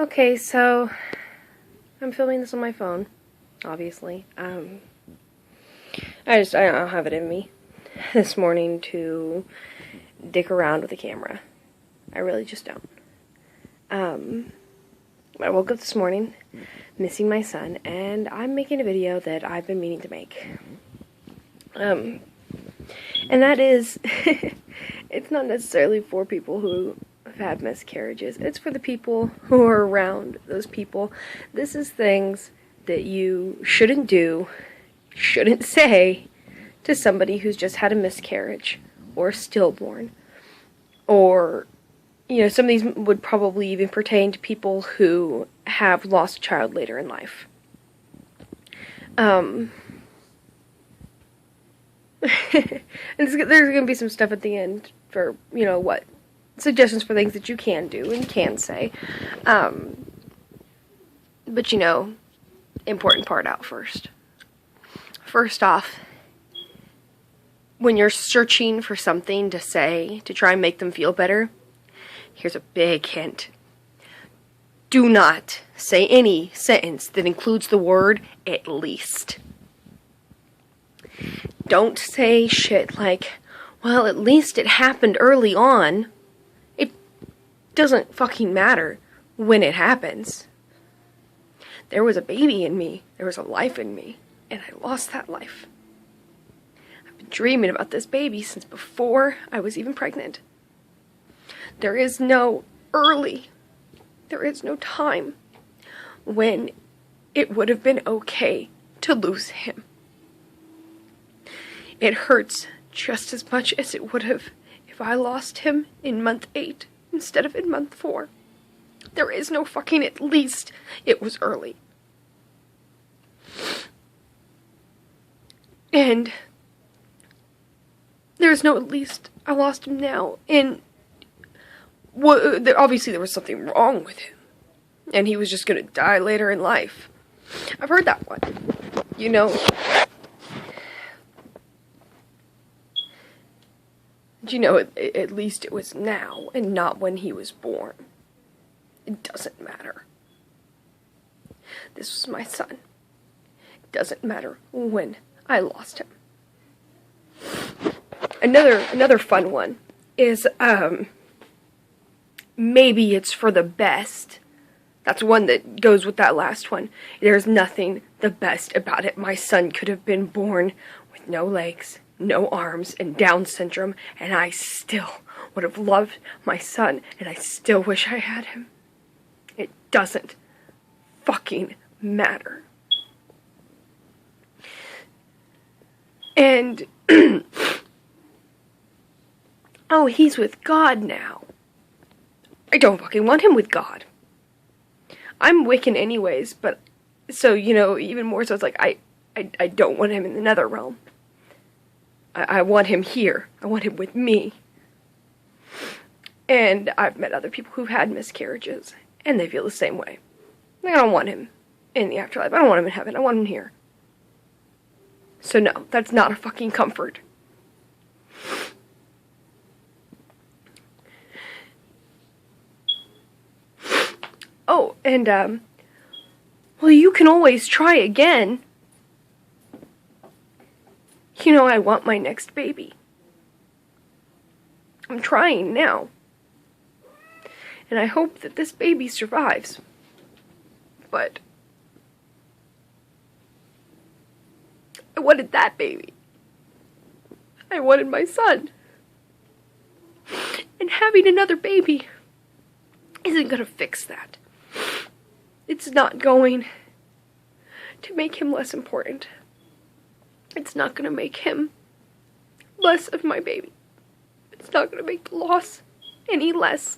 Okay, so I'm filming this on my phone, obviously. I don't have it in me this morning to dick around with the camera. I really just don't. I woke up this morning missing my son, and I'm making a video that I've been meaning to make. And that is, it's not necessarily for people who have had miscarriages. It's for the people who are around those people. This is things that you shouldn't do, shouldn't say to somebody who's just had a miscarriage or stillborn. Or, you know, some of these would probably even pertain to people who have lost a child later in life. And there's going to be some stuff at the end for, you know, what suggestions for things that you can do and can say. But, you know, important part out first. First off, when you're searching for something to say to try and make them feel better, here's a big hint. Do not say any sentence that includes the word "at least." Don't say shit like, well, at least it happened early on. It doesn't fucking matter when it happens. There was a baby in me. There was a life in me. And I lost that life. I've been dreaming about this baby since before I was even pregnant. There is no early. There is no time when it would have been okay to lose him. It hurts just as much as it would have if I lost him in month 8 instead of in month 4. There is no fucking at least it was early. And there's no at least I lost him now. And obviously there was something wrong with him. And he was just going to die later in life. I've heard that one. You know. You know, at least it was now and not when he was born. It doesn't matter. This was my son. It doesn't matter when I lost him. Another fun one is, maybe it's for the best. That's one that goes with that last one. There's nothing the best about it. My son could have been born with no legs, no arms, and Down syndrome, and I still would have loved my son, and I still wish I had him. It doesn't fucking matter. And, oh, he's with God now. I don't fucking want him with God. I'm Wiccan anyways, but, so, you know, even more so, it's like, I don't want him in the nether realm. I want him here. I want him with me. And I've met other people who've had miscarriages, and they feel the same way. I don't want him in the afterlife. I don't want him in heaven. I want him here. So no, that's not a fucking comfort. Oh, and, well, you can always try again. You know, I want my next baby. I'm trying now. And I hope that this baby survives. But I wanted that baby. I wanted my son. And having another baby isn't going to fix that. It's not going to make him less important. It's not going to make him less of my baby. It's not going to make the loss any less.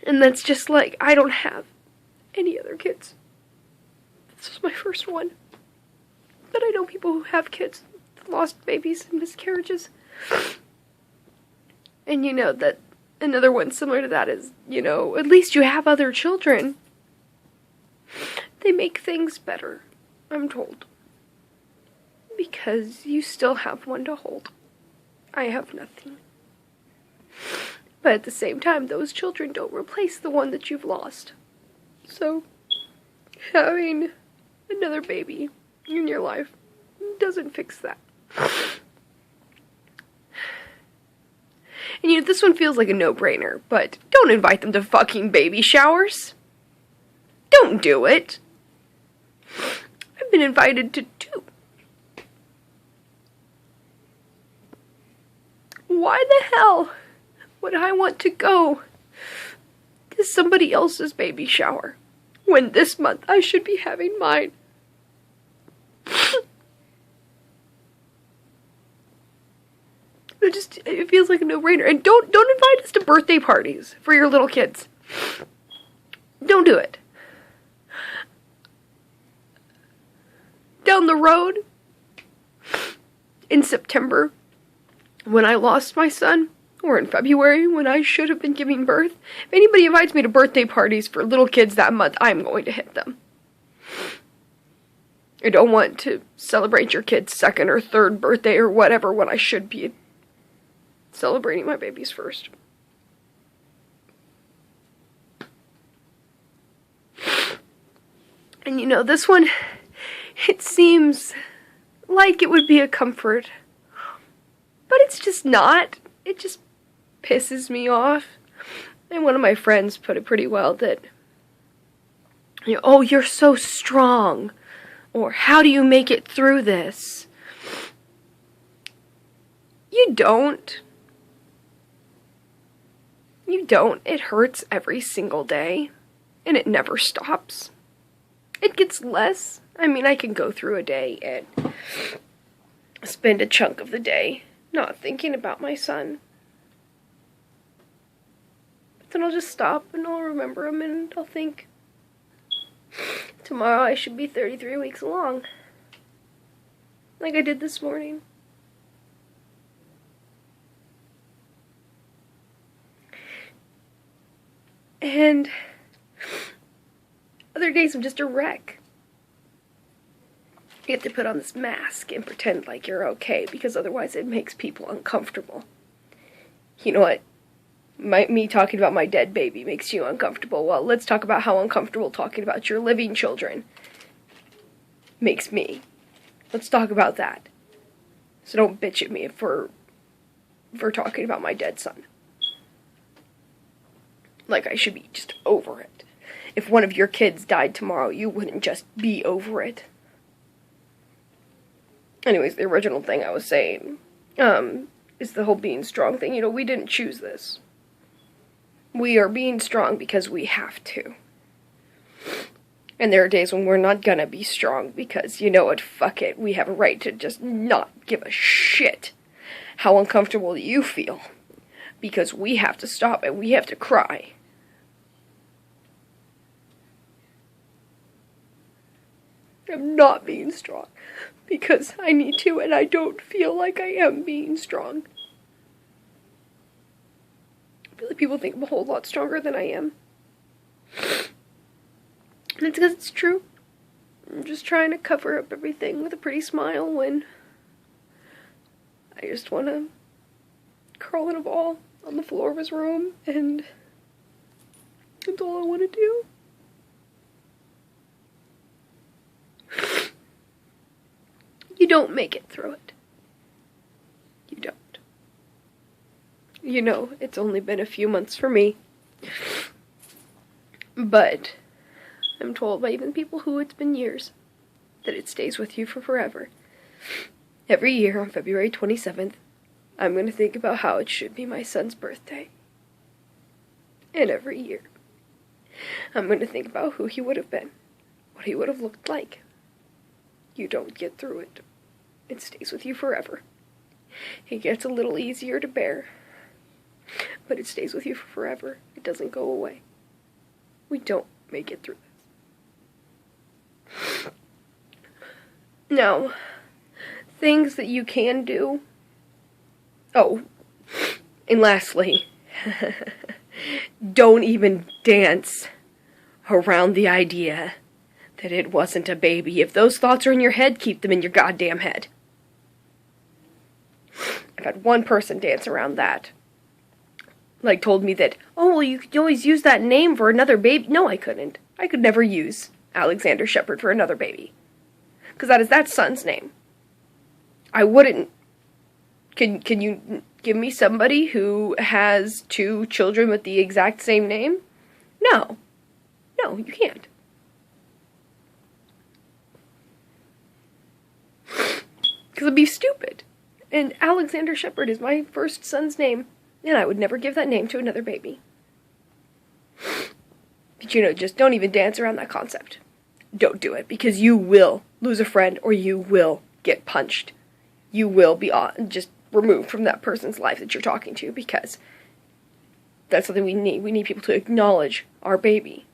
And that's just like, I don't have any other kids. This was my first one. But I know people who have kids that lost babies in miscarriages. And you know that another one similar to that is, you know, at least you have other children. They make things better, I'm told. Because you still have one to hold. I have nothing. But at the same time, those children don't replace the one that you've lost. So, having another baby in your life doesn't fix that. And this one feels like a no-brainer, but don't invite them to fucking baby showers. Don't do it. I've been invited to 2. Why the hell would I want to go to somebody else's baby shower when this month I should be having mine? It feels like a no-brainer. And don't invite us to birthday parties for your little kids. Don't do it. Down the road, in September, when I lost my son, or in February, when I should have been giving birth, if anybody invites me to birthday parties for little kids that month, I'm going to hit them. I don't want to celebrate your kid's 2nd or 3rd birthday or whatever when I should be celebrating my baby's first. And this one, it seems like it would be a comfort, but it's just not. It just pisses me off. And one of my friends put it pretty well that, oh, you're so strong, or how do you make it through this? You don't. You don't. It hurts every single day, and it never stops. It gets less. I mean, I can go through a day and spend a chunk of the day not thinking about my son. But then I'll just stop and I'll remember him and I'll think, tomorrow I should be 33 weeks along. Like I did this morning. And other days I'm just a wreck. You have to put on this mask and pretend like you're okay, because otherwise it makes people uncomfortable. You know what? Me talking about my dead baby makes you uncomfortable. Well, let's talk about how uncomfortable talking about your living children makes me. Let's talk about that. So don't bitch at me for talking about my dead son. Like I should be just over it. If one of your kids died tomorrow, you wouldn't just be over it. Anyways, the original thing I was saying, is the whole being strong thing. We didn't choose this. We are being strong because we have to. And there are days when we're not gonna be strong because, you know what, fuck it. We have a right to just not give a shit how uncomfortable you feel. Because we have to stop and we have to cry. I'm not being strong because I need to, and I don't feel like I am being strong. I feel like people think I'm a whole lot stronger than I am. And it's because it's true. I'm just trying to cover up everything with a pretty smile when I just want to curl in a ball on the floor of his room, and that's all I want to do. You don't make it through it. You don't. It's only been a few months for me. But I'm told by even people who it's been years that it stays with you for forever. Every year on February 27th, I'm going to think about how it should be my son's birthday. And every year, I'm going to think about who he would have been, what he would have looked like. You don't get through it. It stays with you forever. It gets a little easier to bear, but it stays with you for forever. It doesn't go away. We don't make it through this. Now, things that you can do. Oh, and lastly, don't even dance around the idea that it wasn't a baby. If those thoughts are in your head, keep them in your goddamn head. I've had one person dance around that. like, told me that, oh, well, you could always use that name for another baby. No, I couldn't. I could never use Alexander Shepard for another baby. Because that is that son's name. I wouldn't. Can you give me somebody who has 2 children with the exact same name? No. No, you can't. Because it'd be stupid. And Alexander Shepard is my first son's name, and I would never give that name to another baby. But just don't even dance around that concept. Don't do it, because you will lose a friend, or you will get punched. You will be just removed from that person's life that you're talking to, because that's something we need. We need people to acknowledge our baby.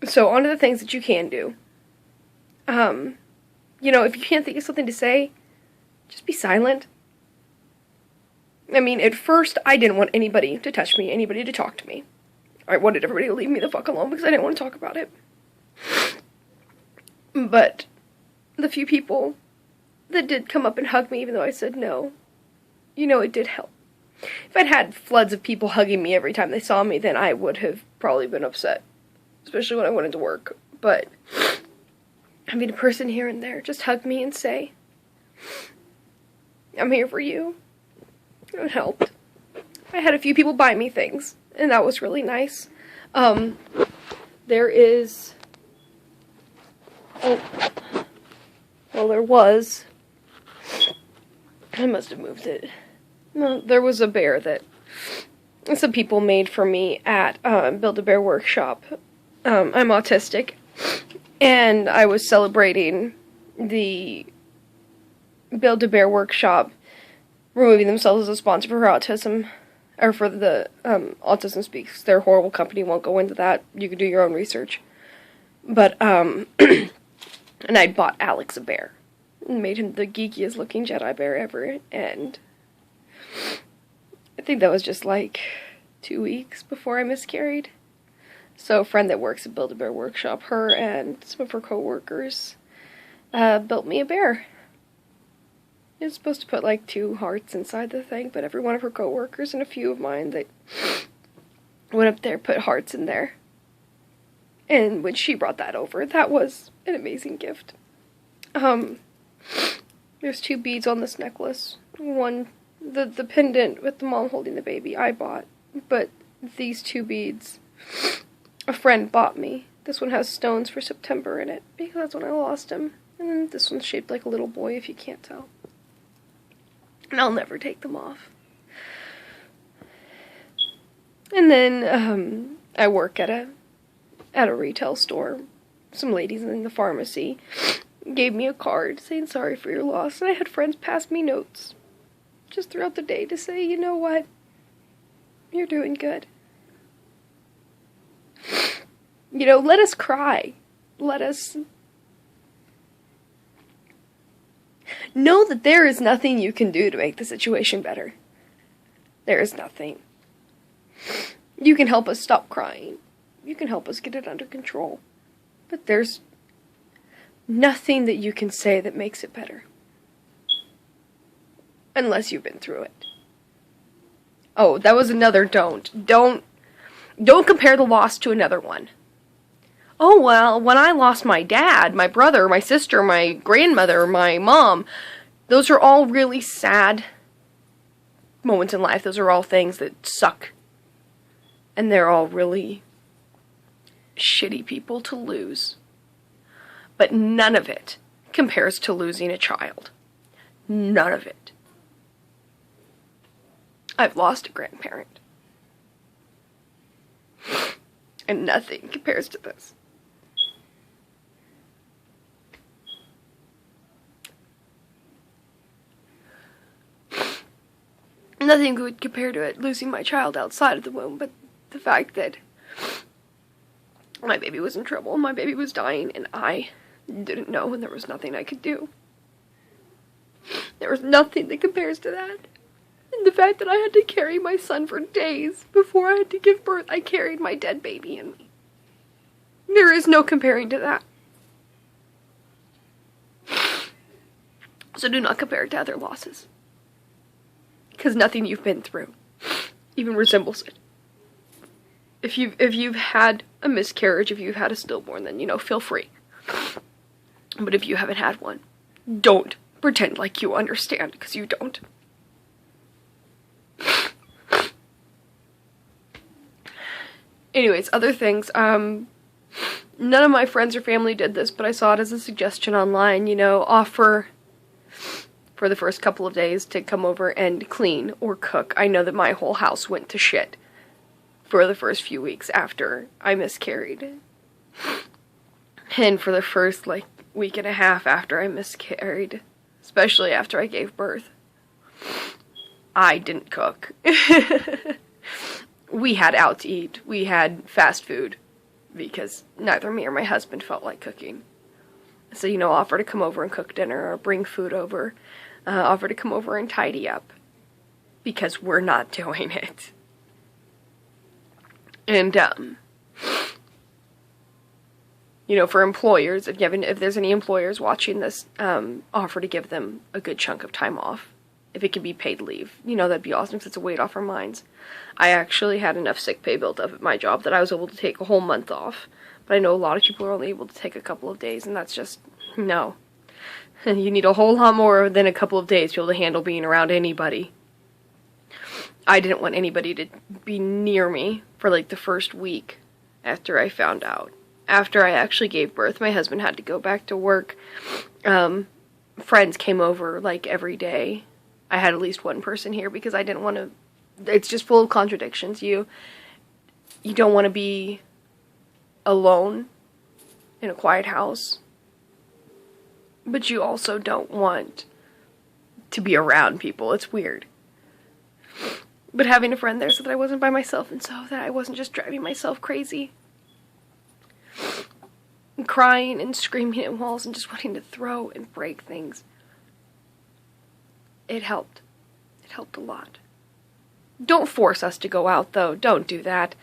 So, on to the things that you can do. If you can't think of something to say, just be silent. I mean, at first, I didn't want anybody to touch me, anybody to talk to me. I wanted everybody to leave me the fuck alone because I didn't want to talk about it. But the few people that did come up and hug me, even though I said no, it did help. If I'd had floods of people hugging me every time they saw me, then I would have probably been upset. Especially when I went into work. But having a person here and there just hug me and say, I'm here for you, it helped. I had a few people buy me things, and that was really nice. There was, I must have moved it. No, there was a bear that some people made for me at Build-A-Bear Workshop. I'm autistic, and I was celebrating the Build-A-Bear Workshop removing themselves as a sponsor for autism, or for the Autism Speaks. Their horrible company, won't go into that. You can do your own research. But, and I bought Alex a bear. And made him the geekiest looking Jedi bear ever, and I think that was just like 2 weeks before I miscarried. So a friend that works at Build-A-Bear Workshop, her and some of her co-workers, built me a bear. It was supposed to put like 2 hearts inside the thing, but every one of her co-workers and a few of mine that went up there put hearts in there. And when she brought that over, that was an amazing gift. There's 2 beads on this necklace. One, the pendant with the mom holding the baby, I bought. But these 2 beads, a friend bought me. This one has stones for September in it, because that's when I lost him. And then this one's shaped like a little boy, if you can't tell. And I'll never take them off. And then, I work at a retail store. Some ladies in the pharmacy gave me a card saying sorry for your loss, and I had friends pass me notes just throughout the day to say, you know what, you're doing good. Let us cry. Let us know that there is nothing you can do to make the situation better. There is nothing. You can help us stop crying. You can help us get it under control. But there's nothing that you can say that makes it better. Unless you've been through it. Oh, that was another don't. Don't compare the loss to another one. Oh, well, when I lost my dad, my brother, my sister, my grandmother, my mom, those are all really sad moments in life. Those are all things that suck. And they're all really shitty people to lose. But none of it compares to losing a child. None of it. I've lost a grandparent. And nothing compares to this. Nothing would compare to it, losing my child outside of the womb, but the fact that my baby was in trouble, my baby was dying, and I didn't know, and there was nothing I could do. There was nothing that compares to that. And the fact that I had to carry my son for days before I had to give birth, I carried my dead baby in me. There is no comparing to that. So do not compare it to other losses. Because nothing you've been through even resembles it. If you've had a miscarriage, if you've had a stillborn, then, you know, feel free. But if you haven't had one, don't pretend like you understand, because you don't. Anyways, other things, none of my friends or family did this, but I saw it as a suggestion online, you know, offer for the first couple of days to come over and clean or cook. I know that my whole house went to shit for the first few weeks after I miscarried. And for the first, like, week and a half after I miscarried, especially after I gave birth, I didn't cook. We had out to eat. We had fast food because neither me or my husband felt like cooking. So, you know, offer to come over and cook dinner or bring food over. Offer to come over and tidy up because we're not doing it. And, you know, for employers, if there's any employers watching this, offer to give them a good chunk of time off. If it can be paid leave, you know, that'd be awesome because it's a weight off our minds. I actually had enough sick pay built up at my job that I was able to take a whole month off. But I know a lot of people are only able to take a couple of days, and that's just, no. You need a whole lot more than a couple of days to be able to handle being around anybody. I didn't want anybody to be near me for like the first week after I found out. After I actually gave birth, my husband had to go back to work. Friends came over like every day. I had at least one person here because I didn't want to, it's just full of contradictions. You don't want to be alone in a quiet house, but you also don't want to be around people. It's weird. But having a friend there so that I wasn't by myself and so that I wasn't just driving myself crazy. And crying and screaming at walls and just wanting to throw and break things. It helped. It helped a lot. Don't force us to go out, though. Don't do that.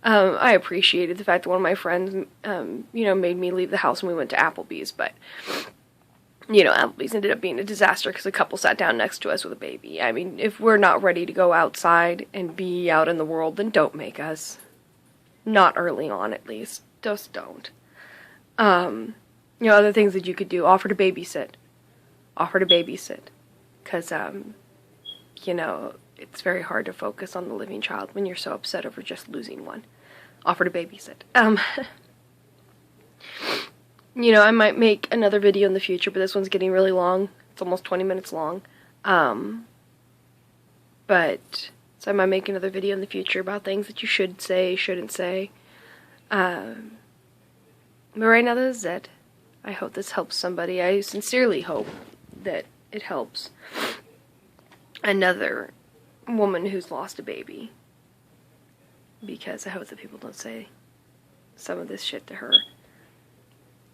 I appreciated the fact that one of my friends, you know, made me leave the house when we went to Applebee's, but, you know, Applebee's ended up being a disaster because a couple sat down next to us with a baby. I mean, if we're not ready to go outside and be out in the world, then don't make us. Not early on, at least. Just don't. You know, other things that you could do. Offer to babysit. Offer to babysit. Because, you know, it's very hard to focus on the living child when you're so upset over just losing one. Offer to babysit. You know, I might make another video in the future, but this one's getting really long. It's almost 20 minutes long. But, so I might make another video in the future about things that you should say, shouldn't say. But right now, this is it. I hope this helps somebody. I sincerely hope that it helps another woman who's lost a baby. Because I hope that people don't say some of this shit to her.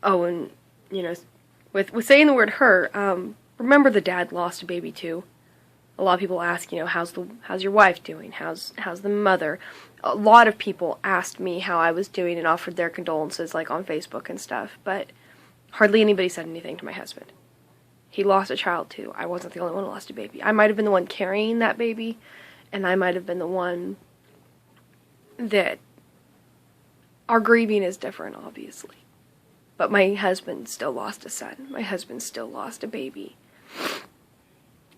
Oh, and, you know, with saying the word her, remember the dad lost a baby too. A lot of people ask, you know, how's your wife doing? How's the mother? A lot of people asked me how I was doing and offered their condolences, like, on Facebook and stuff, but hardly anybody said anything to my husband. He lost a child too. I wasn't the only one who lost a baby. I might have been the one carrying that baby, and I might have been the one that, our grieving is different, obviously. But my husband still lost a son. My husband still lost a baby.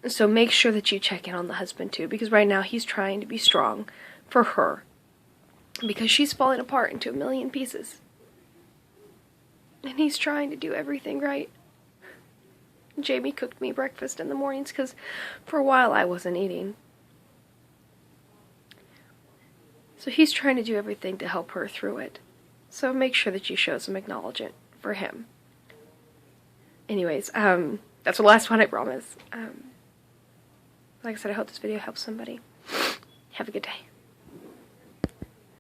So make sure that you check in on the husband too, because right now he's trying to be strong for her. Because she's falling apart into a million pieces. And he's trying to do everything right. Jamie cooked me breakfast in the mornings because for a while I wasn't eating. So he's trying to do everything to help her through it. So make sure that you show some acknowledgement for him. Anyways, that's the last one, I promise. Like I said, I hope this video helps somebody. Have a good day.